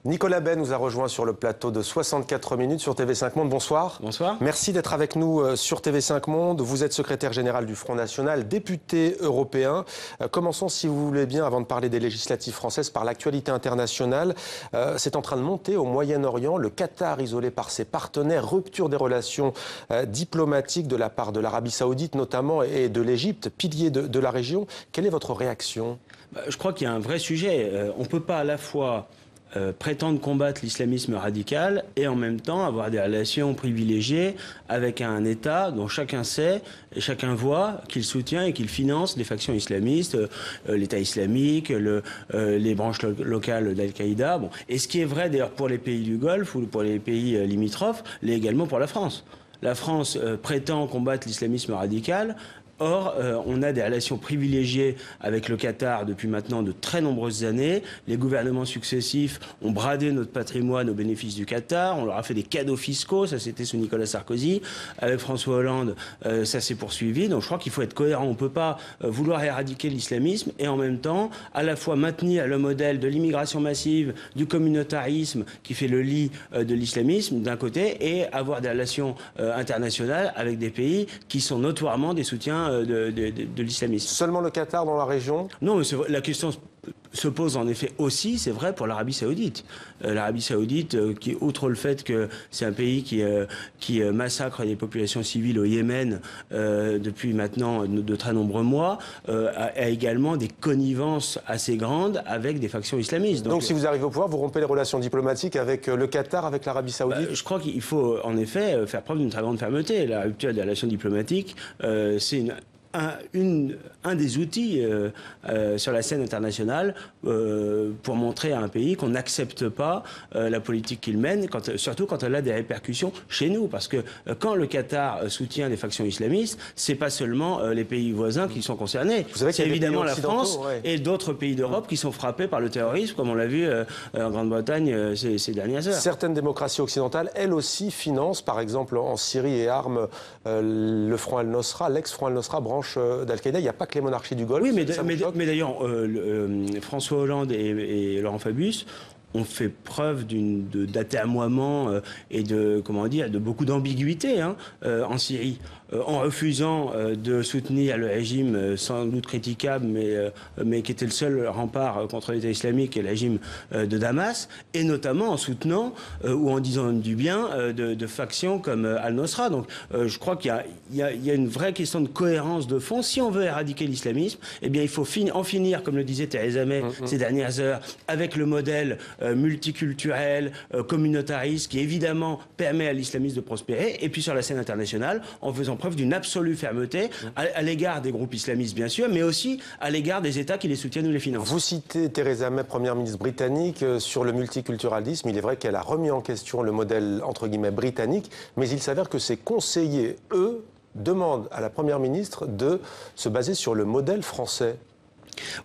Nicolas Bay nous a rejoint sur le plateau de 64 minutes sur TV5 Monde. Bonsoir. Bonsoir. Merci d'être avec nous sur TV5 Monde. Vous êtes secrétaire général du Front National, député européen. Commençons, si vous voulez bien, avant de parler des législatives françaises, par l'actualité internationale. C'est en train de monter au Moyen-Orient. Le Qatar, isolé par ses partenaires, rupture des relations diplomatiques de la part de l'Arabie Saoudite notamment et de l'Égypte, pilier de la région. Quelle est votre réaction ? Je crois qu'il y a un vrai sujet. On ne peut pas à la fois prétendre combattre l'islamisme radical et en même temps avoir des relations privilégiées avec un État dont chacun sait et chacun voit qu'il soutient et qu'il finance les factions islamistes, l'État islamique, les branches locales d'Al-Qaïda. Bon. Et ce qui est vrai d'ailleurs pour les pays du Golfe ou pour les pays limitrophes, l'est également pour la France. La France prétend combattre l'islamisme radical. Or, on a des relations privilégiées avec le Qatar depuis maintenant de très nombreuses années. Les gouvernements successifs ont bradé notre patrimoine au bénéfice du Qatar. On leur a fait des cadeaux fiscaux. Ça, c'était sous Nicolas Sarkozy. Avec François Hollande, ça s'est poursuivi. Donc, je crois qu'il faut être cohérent. On ne peut pas vouloir éradiquer l'islamisme et en même temps, à la fois maintenir le modèle de l'immigration massive, du communautarisme qui fait le lit de l'islamisme d'un côté et avoir des relations internationales avec des pays qui sont notoirement des soutiens de l'islamisme. Seulement le Qatar dans la région ? Non, mais la question se pose en effet aussi, c'est vrai, pour l'Arabie Saoudite. L'Arabie Saoudite, qui, outre le fait que c'est un pays qui massacre des populations civiles au Yémen depuis maintenant de très nombreux mois, a également des connivences assez grandes avec des factions islamistes. Donc si vous arrivez au pouvoir, vous rompez les relations diplomatiques avec le Qatar, avec l'Arabie Saoudite ? Je crois qu'il faut en effet faire preuve d'une très grande fermeté. La rupture des relations diplomatiques, c'est un des outils sur la scène internationale pour montrer à un pays qu'on n'accepte pas la politique qu'il mène, surtout quand elle a des répercussions chez nous. Parce que quand le Qatar soutient des factions islamistes, c'est pas seulement les pays voisins qui sont concernés. C'est évidemment la France et d'autres pays d'Europe qui sont frappés par le terrorisme, comme on l'a vu en Grande-Bretagne ces dernières heures. Certaines démocraties occidentales, elles aussi, financent, par exemple en Syrie et arment le Front Al-Nosra, l'ex-Front Al-Nosra, branche d'Al-Qaïda. Il n'y a pas que les monarchies du Golfe. Oui, mais d'ailleurs, François Hollande et Laurent Fabius ont fait preuve d'atermoiement et de beaucoup d'ambiguïté en Syrie, en refusant de soutenir le régime sans doute critiquable, mais qui était le seul rempart contre l'État islamique et le régime de Damas, et notamment en soutenant ou en disant du bien de factions comme Al-Nosra. Donc je crois qu'il y a une vraie question de cohérence de fond. Si on veut éradiquer l'islamisme, eh bien il faut en finir, comme le disait Theresa May ces dernières heures, avec le modèle multiculturel, communautariste, qui évidemment permet à l'islamisme de prospérer, et puis sur la scène internationale, en faisant preuve d'une absolue fermeté à l'égard des groupes islamistes, bien sûr, mais aussi à l'égard des États qui les soutiennent ou les financent. Vous citez Theresa May, première ministre britannique, sur le multiculturalisme. Il est vrai qu'elle a remis en question le modèle, entre guillemets, britannique, mais il s'avère que ses conseillers, eux, demandent à la première ministre de se baser sur le modèle français.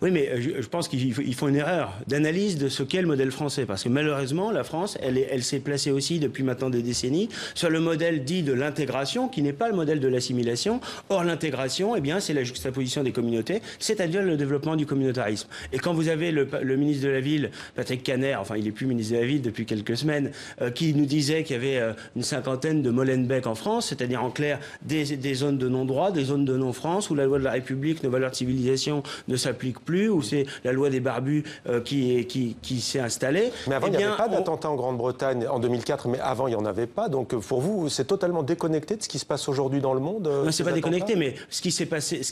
Oui, mais je pense qu'ils font une erreur d'analyse de ce qu'est le modèle français. Parce que malheureusement, la France, elle s'est placée aussi depuis maintenant des décennies sur le modèle dit de l'intégration, qui n'est pas le modèle de l'assimilation. Or, l'intégration, eh bien, c'est la juxtaposition des communautés, c'est-à-dire le développement du communautarisme. Et quand vous avez le ministre de la Ville, Patrick Caner, enfin, il n'est plus ministre de la Ville depuis quelques semaines, qui nous disait qu'il y avait une cinquantaine de Molenbeek en France, c'est-à-dire en clair des zones de non-droit, des zones de non-France, où la loi de la République, nos valeurs de civilisation ne s'appliquent plus, où c'est la loi des barbus qui s'est installée. Mais avant, il n'y avait pas d'attentat en Grande-Bretagne en 2004, mais avant, il n'y en avait pas. Donc pour vous, c'est totalement déconnecté de ce qui se passe aujourd'hui dans le monde? Non, c'est pas déconnecté, mais ce qui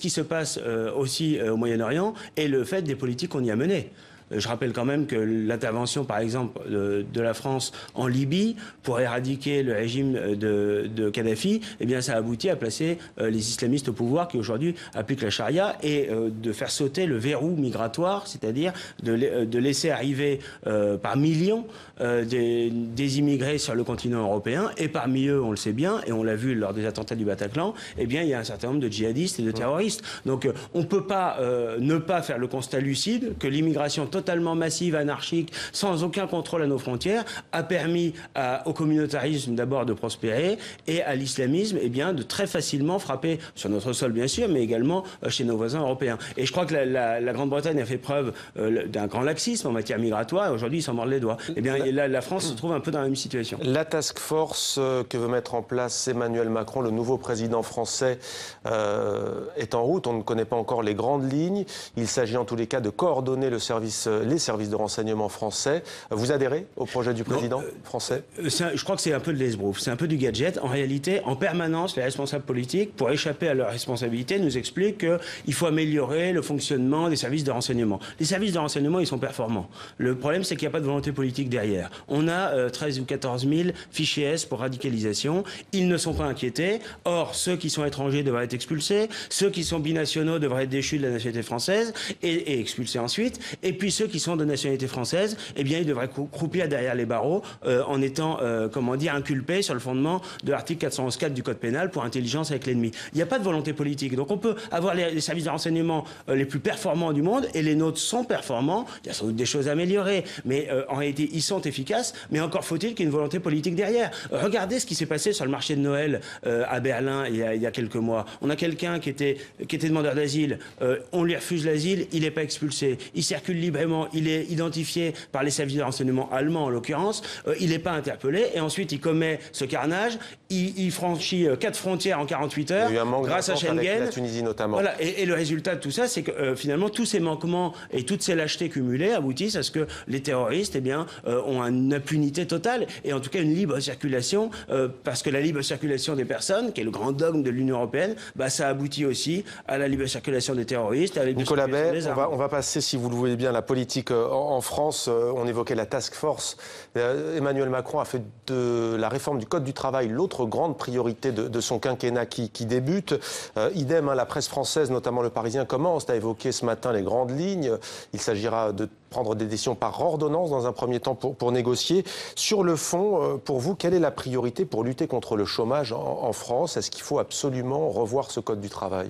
se passe aussi au Moyen-Orient est le fait des politiques qu'on y a menées. Je rappelle quand même que l'intervention, par exemple, de la France en Libye pour éradiquer le régime de Kadhafi, eh bien, ça a abouti à placer les islamistes au pouvoir qui aujourd'hui appliquent la charia et de faire sauter le verrou migratoire, c'est-à-dire de laisser arriver par millions des immigrés sur le continent européen, et parmi eux, on le sait bien, et on l'a vu lors des attentats du Bataclan, eh bien, il y a un certain nombre de djihadistes et de terroristes. Donc, on ne peut pas ne pas faire le constat lucide que l'immigration totalement massive, anarchique, sans aucun contrôle à nos frontières, a permis au communautarisme d'abord de prospérer et à l'islamisme de très facilement frapper sur notre sol bien sûr, mais également chez nos voisins européens. Et je crois que la Grande-Bretagne a fait preuve d'un grand laxisme en matière migratoire et aujourd'hui ils s'en mordent les doigts. Eh bien la France se trouve un peu dans la même situation. La task force que veut mettre en place Emmanuel Macron, le nouveau président français, est en route. On ne connaît pas encore les grandes lignes. Il s'agit en tous les cas de coordonner les services de renseignement français. Vous adhérez au projet du président français? Je crois que c'est un peu de l'esbrouf, c'est un peu du gadget. En réalité, en permanence, les responsables politiques, pour échapper à leurs responsabilités, nous expliquent qu'il faut améliorer le fonctionnement des services de renseignement. Les services de renseignement, ils sont performants. Le problème, c'est qu'il n'y a pas de volonté politique derrière. On a 13 ou 14 000 fichiers S pour radicalisation. Ils ne sont pas inquiétés. Or, ceux qui sont étrangers devraient être expulsés. Ceux qui sont binationaux devraient être déchus de la nationalité française et expulsés ensuite. Et puis ceux qui sont de nationalité française, eh bien, ils devraient croupir derrière les barreaux en étant, inculpés sur le fondement de l'article 411-4 du Code pénal pour intelligence avec l'ennemi. Il n'y a pas de volonté politique. Donc on peut avoir les services de renseignement les plus performants du monde et les nôtres sont performants. Il y a sans doute des choses à améliorer, mais en réalité, ils sont efficaces. Mais encore faut-il qu'il y ait une volonté politique derrière. Regardez ce qui s'est passé sur le marché de Noël à Berlin il y a quelques mois. On a quelqu'un qui était demandeur d'asile. On lui refuse l'asile, il n'est pas expulsé. Il circule librement, il est identifié par les services de renseignement allemands en l'occurrence. Il n'est pas interpellé et ensuite il commet ce carnage. Il franchit 4 frontières en 48 heures grâce à Schengen. Avec la Tunisie notamment. Voilà. Et le résultat de tout ça, c'est que finalement tous ces manquements et toutes ces lâchetés cumulées aboutissent à ce que les terroristes ont une impunité totale et en tout cas une libre circulation parce que la libre circulation des personnes, qui est le grand dogme de l'Union européenne, ça aboutit aussi à la libre circulation des terroristes, à la libre Nicolas circulation Bay, des armes. on va passer, si vous le voulez bien, la politique en France. On évoquait la task force. Emmanuel Macron a fait de la réforme du Code du travail l'autre grande priorité de son quinquennat qui débute. Idem, la presse française, notamment Le Parisien, commence à évoquer ce matin les grandes lignes. Il s'agira de prendre des décisions par ordonnance dans un premier temps pour négocier. Sur le fond, pour vous, quelle est la priorité pour lutter contre le chômage en France? Est-ce qu'il faut absolument revoir ce Code du travail?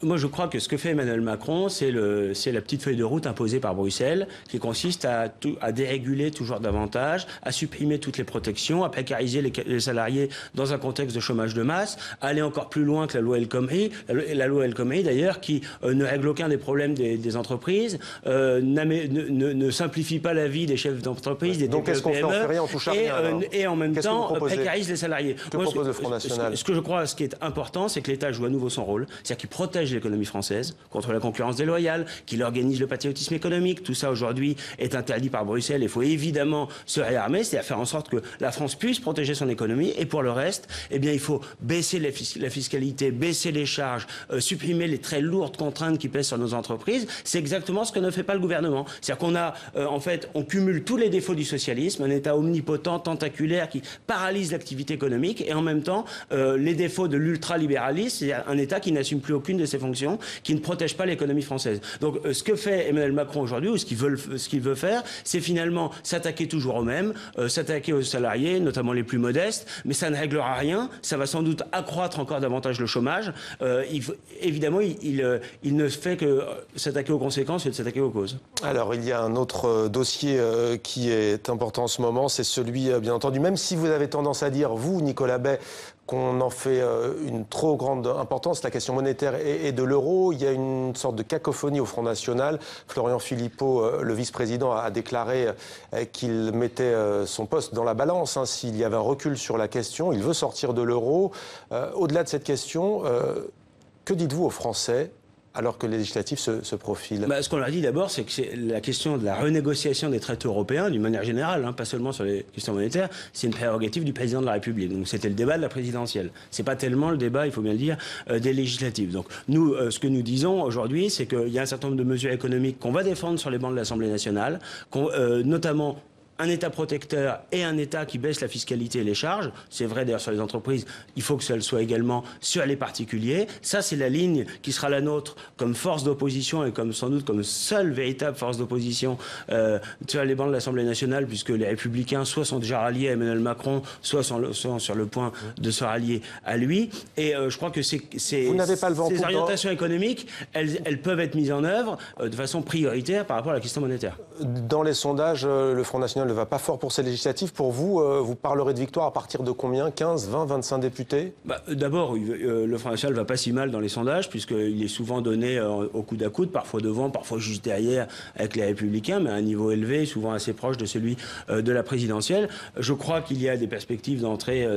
Moi, je crois que ce que fait Emmanuel Macron, c'est la petite feuille de route imposée par Bruxelles, qui consiste à déréguler toujours davantage, à supprimer toutes les protections, à précariser les salariés dans un contexte de chômage de masse, à aller encore plus loin que la loi El Khomri. La loi El Khomri, d'ailleurs, qui ne règle aucun des problèmes des entreprises, ne simplifie pas la vie des chefs d'entreprise, des Donc, TPE, qu'est-ce qu'on fait? On fait rien, on touche à rien, et en même temps précarise les salariés. Que propose le Front National? Ce que je crois, ce qui est important, c'est que l'État joue à nouveau son rôle, c'est-à-dire qu'il protège l'économie française contre la concurrence déloyale, qu'il organise le patriotisme économique. Tout ça, aujourd'hui, est interdit par Bruxelles. Il faut évidemment se réarmer, c'est-à-dire faire en sorte que la France puisse protéger son économie. Et pour le reste, il faut baisser la fiscalité, baisser les charges, supprimer les très lourdes contraintes qui pèsent sur nos entreprises. C'est exactement ce que ne fait pas le gouvernement. C'est-à-dire qu'on a, on cumule tous les défauts du socialisme, un État omnipotent, tentaculaire, qui paralyse l'activité économique, et en même temps, les défauts de l'ultralibéralisme, c'est-à-dire un État qui n'assume plus aucune de ses fonctions, qui ne protège pas l'économie française. Donc, ce que fait Emmanuel Macron aujourd'hui, ou ce qu'il veut faire, c'est finalement s'attaquer toujours aux mêmes, s'attaquer aux salariés, notamment les plus modestes, mais ça ne réglera rien, ça va sans doute accroître encore davantage le chômage. Évidemment, il ne fait que s'attaquer aux conséquences et de s'attaquer aux causes. Alors, il y a un autre dossier qui est important en ce moment, c'est celui, bien entendu, même si vous avez tendance à dire, vous, Nicolas Bay, qu'on en fait une trop grande importance, la question monétaire et de l'euro. Il y a une sorte de cacophonie au Front National. Florian Philippot, le vice-président, a déclaré qu'il mettait son poste dans la balance s'il y avait un recul sur la question. Il veut sortir de l'euro. Au-delà de cette question, que dites-vous aux Français alors que les législatives se profilent? Ce qu'on leur a dit d'abord, c'est que c'est la question de la renégociation des traités européens, d'une manière générale, pas seulement sur les questions monétaires, c'est une prérogative du président de la République. Donc c'était le débat de la présidentielle. C'est pas tellement le débat, il faut bien le dire, des législatives. Donc nous, ce que nous disons aujourd'hui, c'est qu'il y a un certain nombre de mesures économiques qu'on va défendre sur les bancs de l'Assemblée nationale, notamment un État protecteur et un État qui baisse la fiscalité et les charges. C'est vrai d'ailleurs sur les entreprises, il faut que ça le soit également sur les particuliers. Ça, c'est la ligne qui sera la nôtre comme force d'opposition et comme sans doute comme seule véritable force d'opposition sur les bancs de l'Assemblée nationale, puisque les Républicains soit sont déjà ralliés à Emmanuel Macron, soit sont sur le point de se rallier à lui. Et je crois que ces orientations économiques, elles peuvent être mises en œuvre de façon prioritaire par rapport à la question monétaire. Dans les sondages, le Front National ne va pas fort pour ces législatives. Pour vous, vous parlerez de victoire à partir de combien? 15, 20, 25 députés? D'abord, le Front National ne va pas si mal dans les sondages, puisqu'il est souvent donné au coude à coude, parfois devant, parfois juste derrière avec les Républicains, mais à un niveau élevé, souvent assez proche de celui de la présidentielle. Je crois qu'il y a des perspectives d'entrée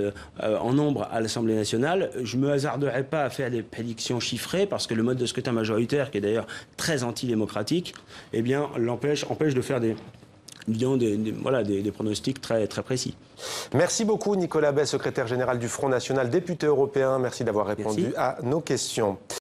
en nombre à l'Assemblée nationale. Je ne me hasarderai pas à faire des prédictions chiffrées, parce que le mode de scrutin majoritaire, qui est d'ailleurs très antidémocratique, eh bien, empêche de faire des pronostics très, très précis. Merci beaucoup Nicolas Bay, secrétaire général du Front National, député européen. Merci d'avoir répondu à nos questions.